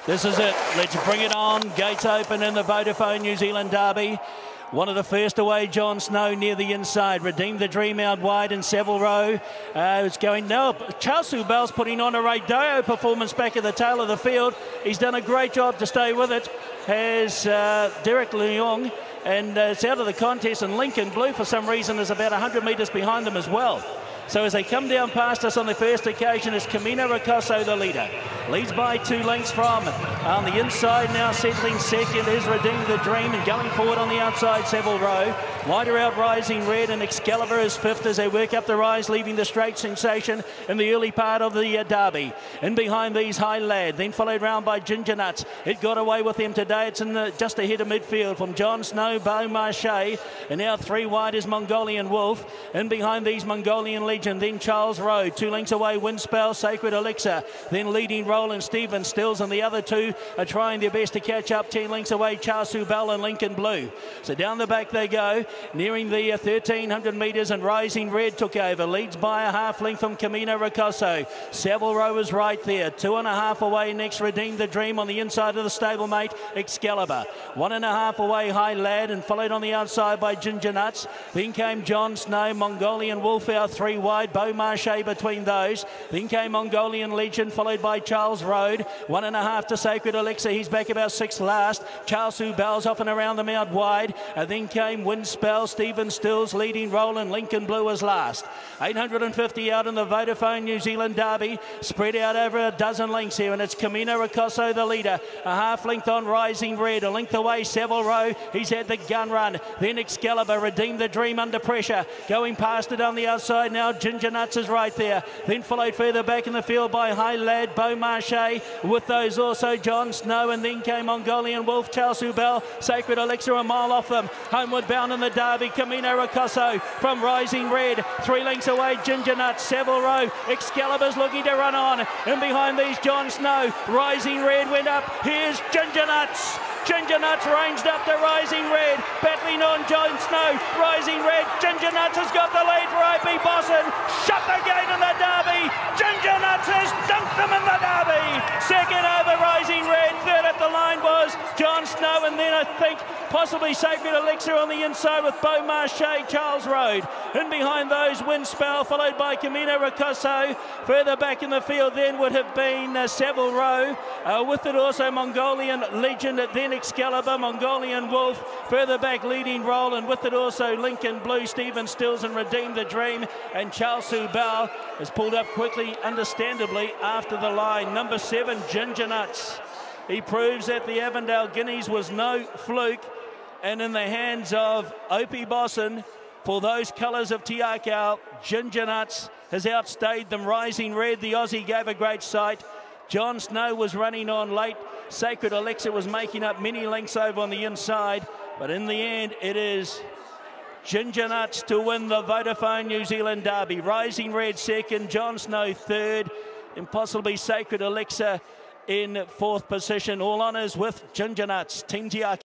This is it. Let's bring it on. Gates open in the Vodafone New Zealand Derby. One of the first away, John Snow near the inside. Redeem the Dream out wide in Savile Row. It's going now. Charles Bell's putting on a Radeo performance back at the tail of the field. He's done a great job to stay with it. Has Derek Leong, and it's out of the contest, and Lincoln Blue for some reason is about 100 metres behind them as well. So as they come down past us on the first occasion, it's Camino Ricosso the leader. Leads by 2 lengths from. On the inside now, settling second is Redeem the Dream, and going forward on the outside, Savile Row. Wider out, Rising Red, and Excalibur is fifth as they work up the rise, leaving the straight sensation in the early part of the derby. In behind these, High Lad, then followed round by GINGERNUTS. It got away with him today. It's in just ahead of midfield from John Snow, Beau Marché, and now 3 wide is Mongolian Wolf. In behind these, Mongolian Legion, then Charles Road. 2 lengths away, Windspell, Sacred Elixir, then leading Roland Stephen Stills, and the other 2 are trying their best to catch up. 10 lengths away, Charsu Bell and Lincoln Blue. So down the back they go, nearing the 1,300 metres, and Rising Red took over. Leads by a half length from Camino Ricosso. Savile Row is right there. 2.5 away next, Redeem the Dream on the inside of the stablemate, Excalibur. 1.5 away, High Lad, and followed on the outside by GINGERNUTS. Then came John Snow, Mongolian Wolf out 3 wide, Beau Marché between those. Then came Mongolian Legion, followed by Charles Road. 1.5 to Sacred Elixir. He's back about 6th last. Charles Bell's off and around them out wide. And then came Windspell, Stephen Stills leading Roland, Lincoln Blue as last. 850 out in the Vodafone New Zealand Derby. Spread out over a dozen lengths here, and it's Camino Ricosso the leader. A half length on Rising Red. A length away, Savile Row. He's had the gun run. Then Excalibur, Redeem the Dream under pressure. Going past it on the outside now. GINGERNUTS is right there. Then followed further back in the field by High Lad, Beau Marché. With those also John Snow, and then came Mongolian Wolf, Charles Bell, Sacred Elixir a mile off them. Homeward bound in the Derby, Camino Ricosso from Rising Red. 3 lengths away, GINGERNUTS, Savile Row. Excalibur's looking to run on. And behind these, John Snow. Rising Red went up. Here's GINGERNUTS. GINGERNUTS ranged up to Rising Red, battling on John Snow. Rising Red, GINGERNUTS has got the lead for IP Boston. Shut the gate in the Derby. GINGERNUTS has dunked them in the Derby. Second over Rising Red. Third at the line was John Snow, and then I think possibly Sacred Elixir on the inside with Beau Marché, Charles Road. In behind those, Windspell, followed by Camino Ricosso. Further back in the field then would have been Savile Row. With it also Mongolian Legion, then Excalibur, Mongolian Wolf. Further back leading Roland. With it also Lincoln Blue, Stephen Stills, and Redeem the Dream. And Charles Bell is pulled up quickly, understandably, after the line. Number 7, GINGERNUTS. He proves that the Avondale Guineas was no fluke, and in the hands of Opie Bosson, for those colours of Tiakau, GINGERNUTS has outstayed them. Rising Red, the Aussie, gave a great sight. John Snow was running on late. Sacred Elixir was making up many lengths over on the inside, but in the end, it is GINGERNUTS to win the Vodafone New Zealand Derby. Rising Red second, John Snow third, and possibly Sacred Elixir in 4th position. All honours with GINGERNUTS. Team Tiakau.